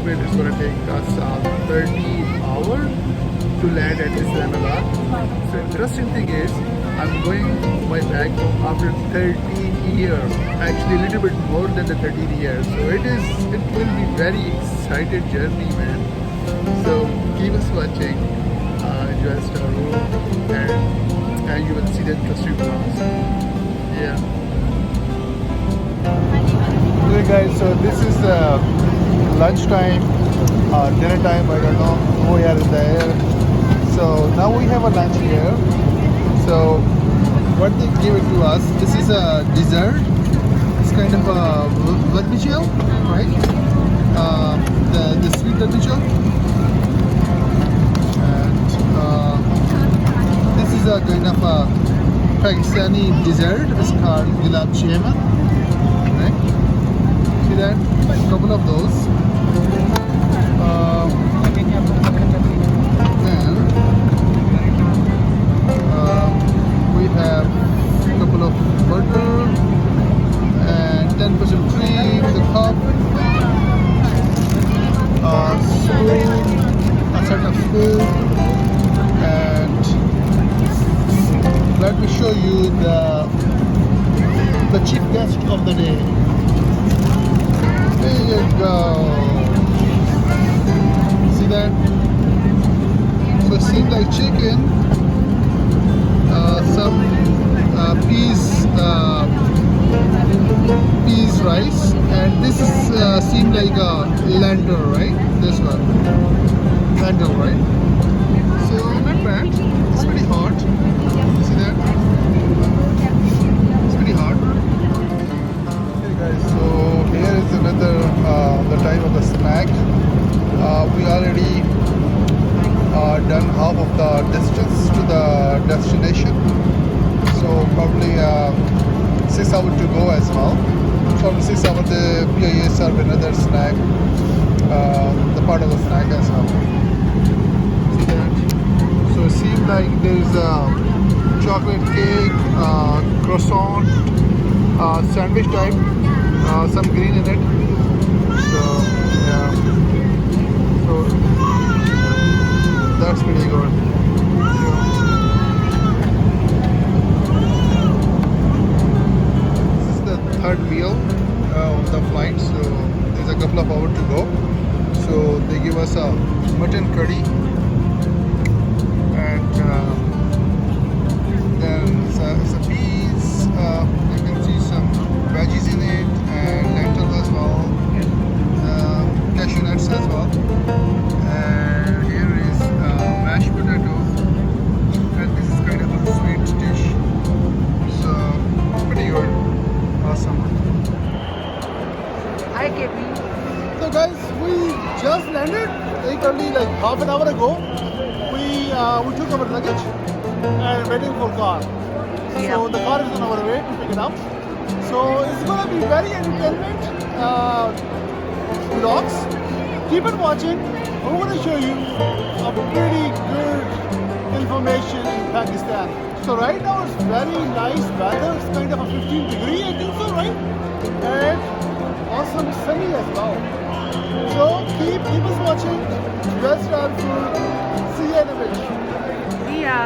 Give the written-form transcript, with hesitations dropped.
estimate it's going to take us 30 hours to land at Islamabad. So interesting thing is, I'm going my back home after 13 years. Actually, a little bit more than the 13 years. So it will be very excited journey, man. So keep us watching. Enjoy Star Road, and you will see the interesting vlogs. Yeah. Okay, guys. So this is lunchtime, dinner time. I don't know. We are in the air. So now we have a lunch here. So what they give it to us, this is a dessert. It's kind of a vermicelli, right? The sweet vermicelli. And this is a kind of a Pakistani dessert. It's called gulab jamun. Right? See that? A couple of those. We have a couple of butter and 10% cream, the cup, spoon, a set of spoon, and let me show you the chief guest of the day. There you go. See that? So it seems like chicken. Some peas rice, and this is seemed like a lentil, right? This one, lentil, right? So not bad. It's pretty hot. See that? It's pretty hot. Okay, guys. So here is another the time of the snack. We already done half of the distance to the destination, so probably 6 hours to go as well. From 6 hours the PIA serve another snack, the part of the snack as well. See that? So it seems like there's a chocolate cake, croissant, sandwich type, some green in it. So yeah, so that's pretty good. This is the third meal of the flight, so there's a couple of hours to go. So they give us a mutton curry, and then some peas. You can see some veggies in it, and lentils as well, cashew nuts as well. And here is mashed potato, and this is kind of a sweet dish. So pretty good, awesome. Hi, Kevin. So guys, we just landed literally like half an hour ago. We took our luggage and waiting for car. So the car is on our way to pick it up. So it's gonna be very entertainment vlogs. Keep it watching. I'm going to show you a pretty good information in Pakistan. So right now it's very nice weather. It's kind of a 15 degree, I think so, right? And awesome sunny as well. So keep us watching. Enjoy Star Food. See you in a bit. See ya.